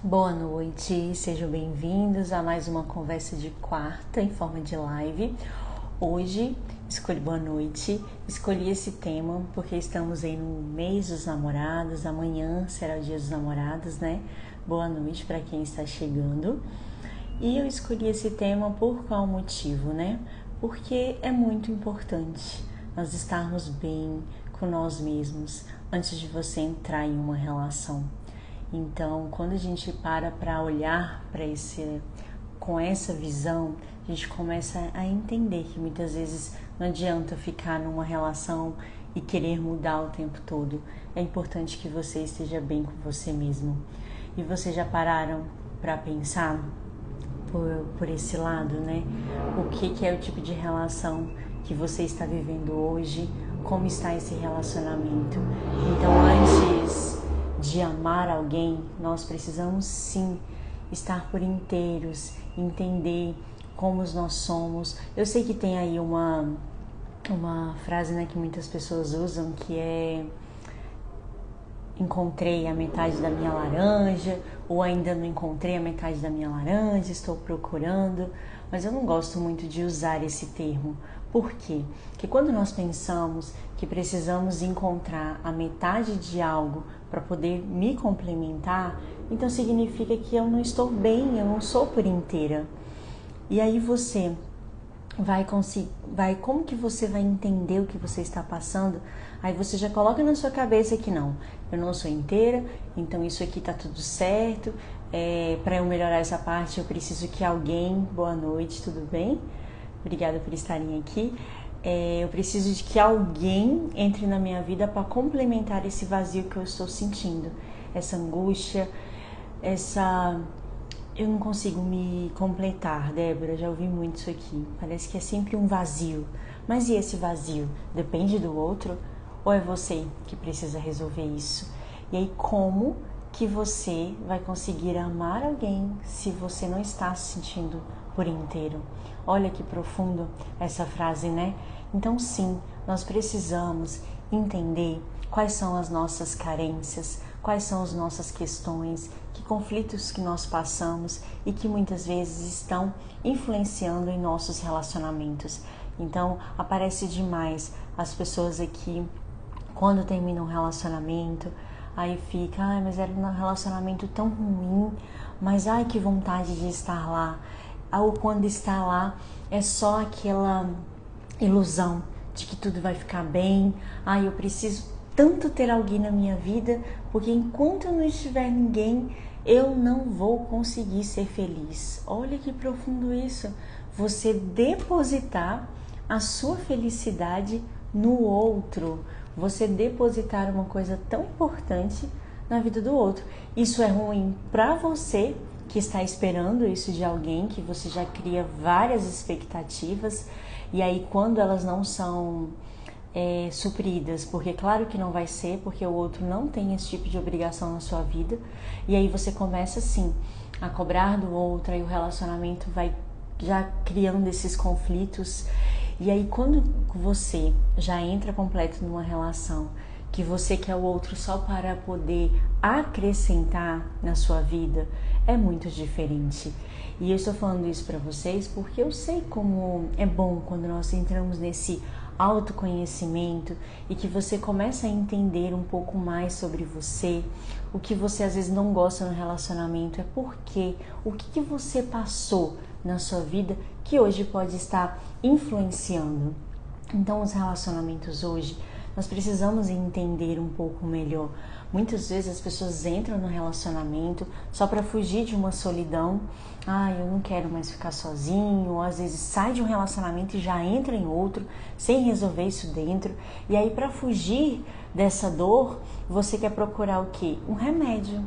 Boa noite, sejam bem-vindos a mais uma conversa de quarta em forma de live. Hoje escolhi esse tema porque estamos aí no mês dos namorados, amanhã será o dia dos namorados, né? Boa noite para quem está chegando. E eu escolhi esse tema por qual motivo, né? Porque é muito importante nós estarmos bem com nós mesmos antes de você entrar em uma relação. Então, quando a gente para olhar para com essa visão, a gente começa a entender que muitas vezes não adianta ficar numa relação e querer mudar o tempo todo. É importante que você esteja bem com você mesmo. E vocês já pararam para pensar por esse lado, né? O que é o tipo de relação que você está vivendo hoje? Como está esse relacionamento? Então, antes de amar alguém, nós precisamos sim estar por inteiros, entender como nós somos. Eu sei que tem aí uma frase, né, que muitas pessoas usam, que é: encontrei a metade da minha laranja, ou ainda não encontrei a metade da minha laranja, estou procurando. Mas eu não gosto muito de usar esse termo. Por quê? Porque quando nós pensamos que precisamos encontrar a metade de algo para poder me complementar, então significa que eu não estou bem, eu não sou por inteira. E aí você como que você vai entender o que você está passando? Aí você já coloca na sua cabeça que não, eu não sou inteira, então isso aqui tá tudo certo. Para eu melhorar essa parte, eu preciso que alguém... Boa noite, tudo bem? Obrigada por estarem aqui. Eu preciso de que alguém entre na minha vida para complementar esse vazio que eu estou sentindo, essa angústia, eu não consigo me completar, Débora, já ouvi muito isso aqui. Parece que é sempre um vazio. Mas e esse vazio? Depende do outro? Ou é você que precisa resolver isso? E aí, como que você vai conseguir amar alguém se você não está se sentindo por inteiro? Olha que profundo essa frase, né? Então, sim, nós precisamos entender quais são as nossas carências, quais são as nossas questões, que conflitos que nós passamos e que muitas vezes estão influenciando em nossos relacionamentos. Então, aparece demais as pessoas aqui, quando terminam um relacionamento, aí fica: ai, mas era um relacionamento tão ruim, mas ai, que vontade de estar lá. Ou quando está lá, é só aquela ilusão de que tudo vai ficar bem. Ai, eu preciso tanto ter alguém na minha vida, porque enquanto não estiver ninguém, eu não vou conseguir ser feliz. Olha que profundo isso. Você depositar a sua felicidade no outro. Você depositar uma coisa tão importante na vida do outro. Isso é ruim para você, que está esperando isso de alguém, que você já cria várias expectativas, e aí quando elas não são supridas, porque claro que não vai ser, porque o outro não tem esse tipo de obrigação na sua vida, e aí você começa assim a cobrar do outro, e o relacionamento vai já criando esses conflitos. E aí quando você já entra completo numa relação, que você quer o outro só para poder acrescentar na sua vida, é muito diferente. E eu estou falando isso para vocês porque eu sei como é bom quando nós entramos nesse autoconhecimento e que você começa a entender um pouco mais sobre você, o que você às vezes não gosta no relacionamento, é porque o que você passou na sua vida que hoje pode estar influenciando. Então, os relacionamentos hoje, nós precisamos entender um pouco melhor. Muitas vezes as pessoas entram no relacionamento só para fugir de uma solidão. Eu não quero mais ficar sozinho. Ou às vezes sai de um relacionamento e já entra em outro sem resolver isso dentro. E aí, para fugir dessa dor, você quer procurar o quê? Um remédio.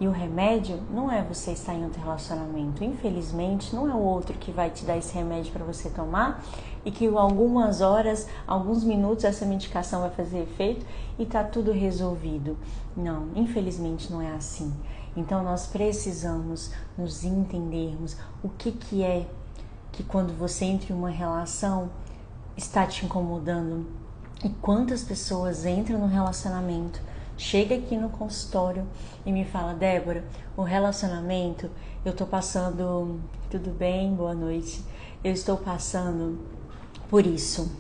E o remédio não é você estar em outro relacionamento. Infelizmente, não é o outro que vai te dar esse remédio para você tomar e que algumas horas, alguns minutos, essa medicação vai fazer efeito e tá tudo resolvido. Não, infelizmente não é assim. Então, nós precisamos nos entendermos o que é que quando você entra em uma relação está te incomodando. E quantas pessoas entram no relacionamento chega aqui no consultório e me fala: Débora, o relacionamento, eu tô passando, tudo bem, boa noite, eu estou passando por isso.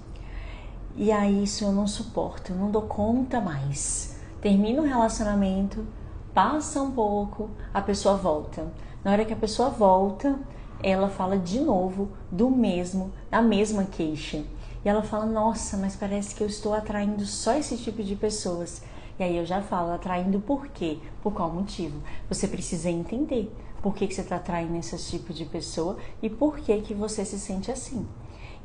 E aí isso eu não suporto, eu não dou conta mais. Termina o relacionamento, passa um pouco, a pessoa volta. Na hora que a pessoa volta, ela fala de novo da mesma queixa. E ela fala: nossa, mas parece que eu estou atraindo só esse tipo de pessoas. E aí eu já falo: atraindo por quê? Por qual motivo? Você precisa entender por que você está atraindo esse tipo de pessoa e por que você se sente assim.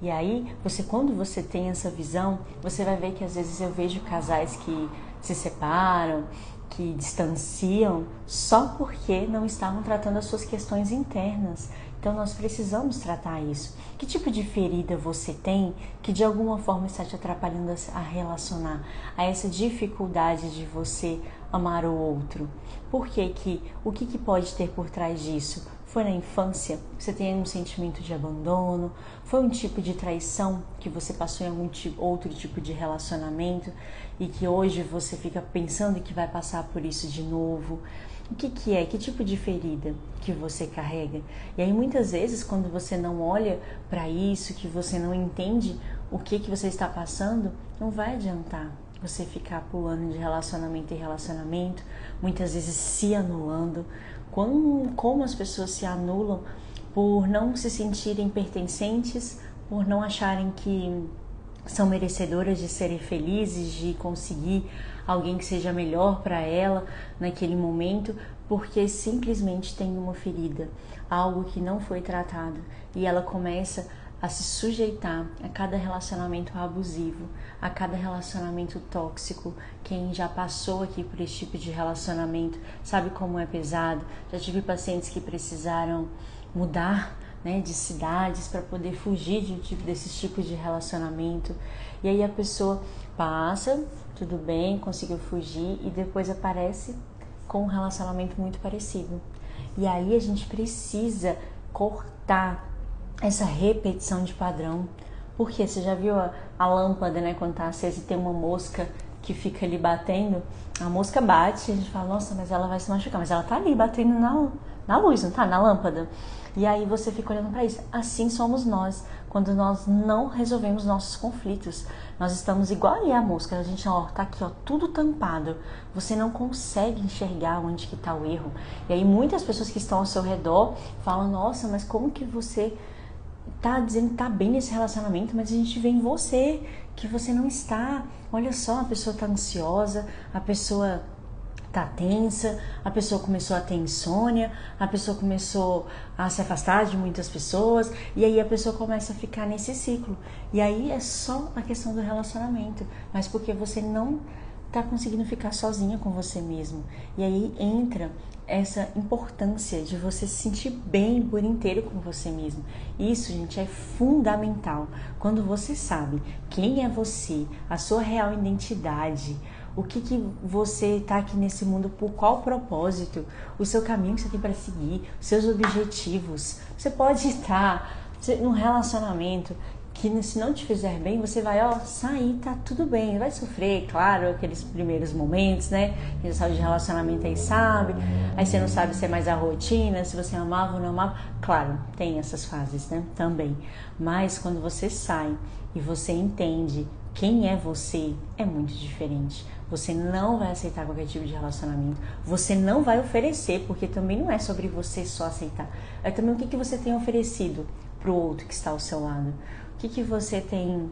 E aí, quando você tem essa visão, você vai ver que às vezes eu vejo casais que se separam, que distanciam, só porque não estavam tratando as suas questões internas. Então nós precisamos tratar isso. Que tipo de ferida você tem que de alguma forma está te atrapalhando a relacionar, a essa dificuldade de você amar o outro? O que pode ter por trás disso? Foi na infância? Você tem um sentimento de abandono? Foi um tipo de traição que você passou em outro tipo de relacionamento e que hoje você fica pensando que vai passar por isso de novo? O que é? Que tipo de ferida que você carrega? E aí muitas vezes quando você não olha para isso, que você não entende o que você está passando, não vai adiantar você ficar pulando de relacionamento em relacionamento, muitas vezes se anulando. Como as pessoas se anulam por não se sentirem pertencentes, por não acharem que são merecedoras de serem felizes, de conseguir alguém que seja melhor para ela naquele momento, porque simplesmente tem uma ferida, algo que não foi tratado, e ela começa a se sujeitar a cada relacionamento abusivo, a cada relacionamento tóxico. Quem já passou aqui por esse tipo de relacionamento sabe como é pesado. Já tive pacientes que precisaram mudar, né, de cidades para poder fugir desses tipos de relacionamento. E aí a pessoa passa, tudo bem, conseguiu fugir e depois aparece com um relacionamento muito parecido. E aí a gente precisa cortar essa repetição de padrão. Porque você já viu a lâmpada, né, quando tá acesa e tem uma mosca que fica ali batendo? A mosca bate, a gente fala: nossa, mas ela vai se machucar, mas ela tá ali batendo na luz, não tá? Na lâmpada. E aí você fica olhando para isso. Assim somos nós, quando nós não resolvemos nossos conflitos. Nós estamos igual ali a mosca, a gente tá aqui, tudo tampado. Você não consegue enxergar onde que tá o erro. E aí muitas pessoas que estão ao seu redor falam: nossa, mas como que você tá dizendo que tá bem nesse relacionamento, mas a gente vê em você que você não está. Olha só, a pessoa tá ansiosa, a pessoa tá tensa, a pessoa começou a ter insônia, a pessoa começou a se afastar de muitas pessoas, e aí a pessoa começa a ficar nesse ciclo. E aí é só a questão do relacionamento, mas porque você não tá conseguindo ficar sozinha com você mesmo. E aí entra essa importância de você se sentir bem por inteiro com você mesmo. Isso, gente, é fundamental. Quando você sabe quem é você, a sua real identidade, o que você está aqui nesse mundo, por qual propósito, o seu caminho que você tem para seguir, os seus objetivos. Você pode estar num relacionamento que, se não te fizer bem, você vai sair, tá tudo bem, vai sofrer, claro, aqueles primeiros momentos, né? Quem sabe de relacionamento aí sabe, aí você não sabe se é mais a rotina, se você amava ou não amava, claro, tem essas fases, né? Também, mas quando você sai e você entende quem é você, é muito diferente. Você não vai aceitar qualquer tipo de relacionamento. Você não vai oferecer, porque também não é sobre você só aceitar. É também o que você tem oferecido para o outro que está ao seu lado. O que você tem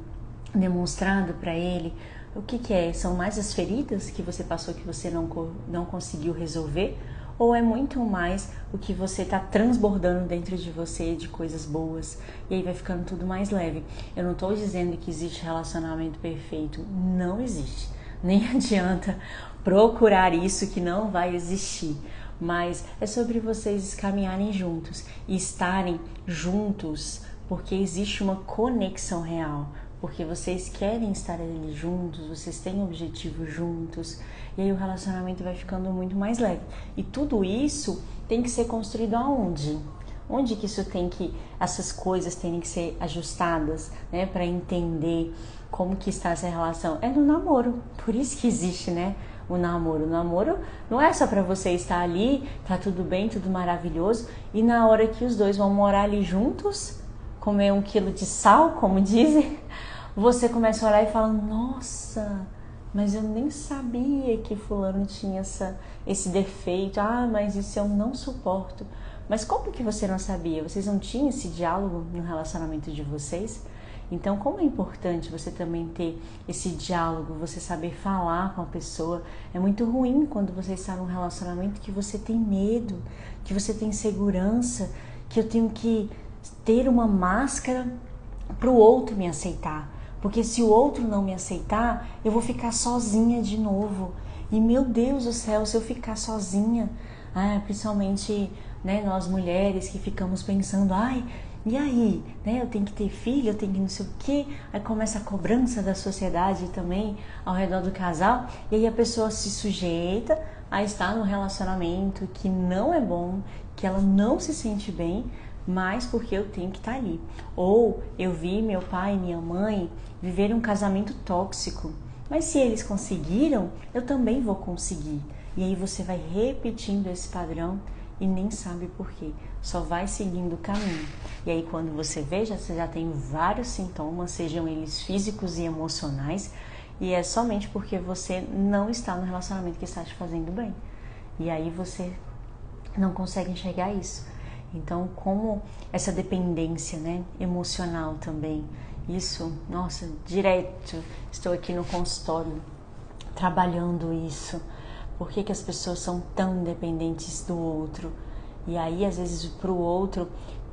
demonstrado para ele? O que é? São mais as feridas que você passou que você não conseguiu resolver? Ou é muito mais o que você está transbordando dentro de você de coisas boas? E aí vai ficando tudo mais leve. Eu não estou dizendo que existe relacionamento perfeito. Não existe. Nem adianta procurar isso, que não vai existir. Mas é sobre vocês caminharem juntos e estarem juntos, porque existe uma conexão real. Porque vocês querem estar ali juntos, vocês têm objetivos juntos, e aí o relacionamento vai ficando muito mais leve. E tudo isso tem que ser construído aonde? Onde que essas coisas têm que ser ajustadas, né, para entender como que está essa relação? É no namoro. Por isso que existe, né, o namoro. O namoro não é só para você estar ali, tá tudo bem, tudo maravilhoso, e na hora que os dois vão morar ali juntos, comer 1 quilo de sal, como dizem, você começa a olhar e fala, nossa, mas eu nem sabia que fulano tinha esse defeito, mas isso eu não suporto. Mas como que você não sabia? Vocês não tinham esse diálogo no relacionamento de vocês? Então, como é importante você também ter esse diálogo, você saber falar com a pessoa. É muito ruim quando você está num relacionamento que você tem medo, que você tem insegurança, que eu tenho que ter uma máscara para o outro me aceitar. Porque se o outro não me aceitar, eu vou ficar sozinha de novo. E meu Deus do céu, se eu ficar sozinha, principalmente nós mulheres que ficamos pensando, e aí, eu tenho que ter filho, eu tenho que não sei o quê. Aí começa a cobrança da sociedade também ao redor do casal. E aí a pessoa se sujeita a estar num relacionamento que não é bom, que ela não se sente bem, mas porque eu tenho que estar ali. Ou eu vi meu pai e minha mãe viverem um casamento tóxico. Mas se eles conseguiram, eu também vou conseguir. E aí você vai repetindo esse padrão e nem sabe por quê. Só vai seguindo o caminho. E aí quando você vê, você já tem vários sintomas, sejam eles físicos e emocionais, e é somente porque você não está no relacionamento que está te fazendo bem. E aí você não consegue enxergar isso. Então, como essa dependência, emocional também, isso, nossa, direto, estou aqui no consultório trabalhando isso. Por que as pessoas são tão dependentes do outro? E aí, às vezes, para o outro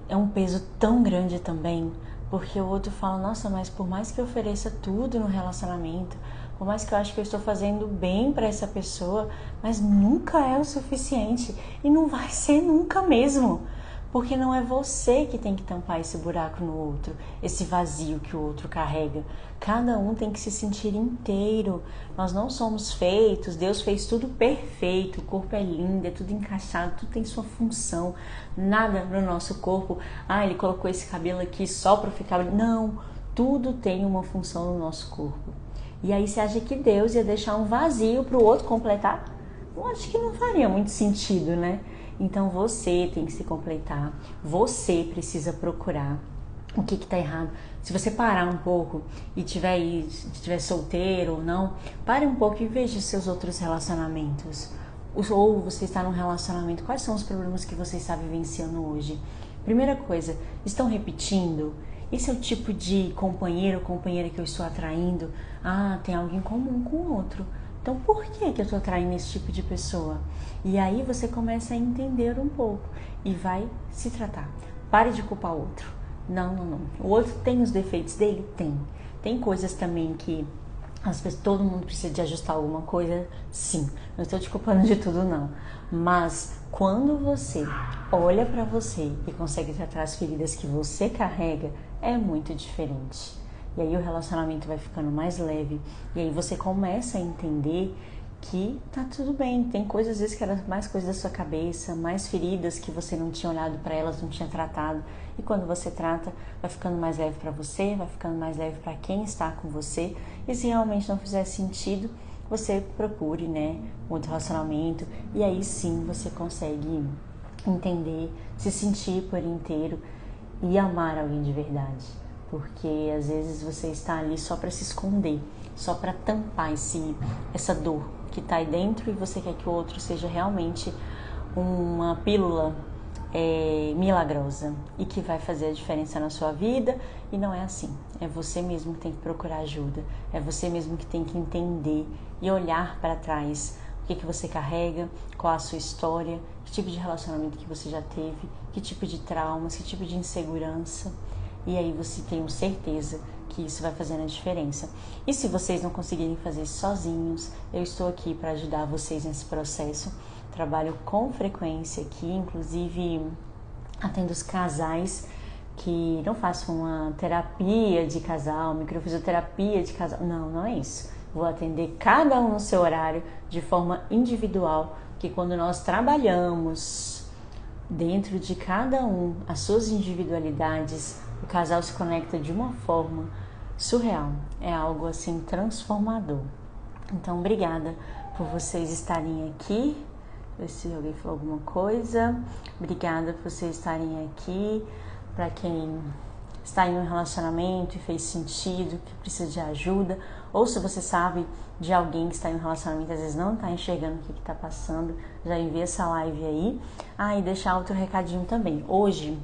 é um peso tão grande também, porque o outro fala, nossa, mas por mais que eu ofereça tudo no relacionamento, por mais que eu acho que eu estou fazendo bem para essa pessoa, mas nunca é o suficiente e não vai ser nunca mesmo. Porque não é você que tem que tampar esse buraco no outro, esse vazio que o outro carrega. Cada um tem que se sentir inteiro. Nós não somos feitos, Deus fez tudo perfeito, o corpo é lindo, é tudo encaixado, tudo tem sua função. Nada no nosso corpo, ele colocou esse cabelo aqui só para ficar... Não, tudo tem uma função no nosso corpo. E aí você acha que Deus ia deixar um vazio para o outro completar? Eu acho que não faria muito sentido, né? Então você tem que se completar, você precisa procurar o que está errado. Se você parar um pouco e estiver solteiro ou não, pare um pouco e veja os seus outros relacionamentos. Ou você está num relacionamento, quais são os problemas que você está vivenciando hoje? Primeira coisa, estão repetindo? Esse é o tipo de companheiro ou companheira que eu estou atraindo? Tem algo em comum com o outro. Então, por que eu estou atraindo esse tipo de pessoa? E aí você começa a entender um pouco e vai se tratar. Pare de culpar o outro. Não. O outro tem os defeitos dele? Tem. Tem coisas também que todo mundo precisa de ajustar alguma coisa? Sim. Não estou te culpando de tudo, não. Mas quando você olha para você e consegue tratar as feridas que você carrega, é muito diferente. E aí o relacionamento vai ficando mais leve. E aí você começa a entender que tá tudo bem. Tem coisas, às vezes, que eram mais coisas da sua cabeça, mais feridas que você não tinha olhado para elas, não tinha tratado. E quando você trata, vai ficando mais leve para você, vai ficando mais leve para quem está com você. E se realmente não fizer sentido, você procure, outro relacionamento. E aí sim você consegue entender, se sentir por inteiro e amar alguém de verdade. Porque às vezes você está ali só para se esconder, só para tampar essa dor que está aí dentro, e você quer que o outro seja realmente uma pílula milagrosa e que vai fazer a diferença na sua vida. E não é assim. É você mesmo que tem que procurar ajuda, é você mesmo que tem que entender e olhar para trás o que você carrega, qual a sua história, que tipo de relacionamento que você já teve, que tipo de traumas, que tipo de insegurança. E aí você tem certeza que isso vai fazendo a diferença. E se vocês não conseguirem fazer isso sozinhos, eu estou aqui para ajudar vocês nesse processo. Trabalho com frequência aqui, inclusive atendo os casais que não faço uma terapia de casal, microfisioterapia de casal. Não é isso. Vou atender cada um no seu horário, de forma individual, que quando nós trabalhamos dentro de cada um as suas individualidades, o casal se conecta de uma forma surreal. É algo assim transformador. Então, obrigada por vocês estarem aqui. Ver se alguém falou alguma coisa. Obrigada por vocês estarem aqui. Para quem está em um relacionamento e fez sentido, que precisa de ajuda, ou se você sabe de alguém que está em um relacionamento e às vezes não está enxergando o que está passando, já envia essa live aí. E deixar outro recadinho também. Hoje,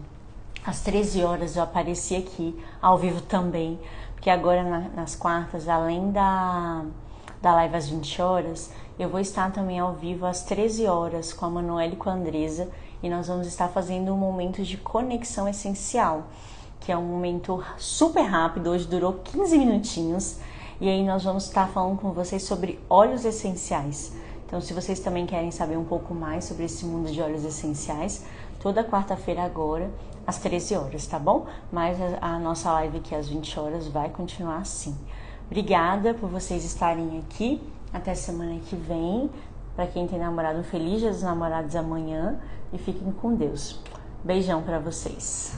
às 13 horas, eu apareci aqui ao vivo também, porque agora nas quartas, além da live às 20 horas, eu vou estar também ao vivo às 13 horas com a Manuela e com a Andresa, e nós vamos estar fazendo um momento de conexão essencial, que é um momento super rápido, hoje durou 15 minutinhos, e aí nós vamos estar falando com vocês sobre óleos essenciais. Então, se vocês também querem saber um pouco mais sobre esse mundo de óleos essenciais, toda quarta-feira agora, às 13 horas, tá bom? Mas a nossa live aqui às 20 horas vai continuar assim. Obrigada por vocês estarem aqui. Até semana que vem. Para quem tem namorado, um feliz Dia dos Namorados amanhã. E fiquem com Deus. Beijão para vocês.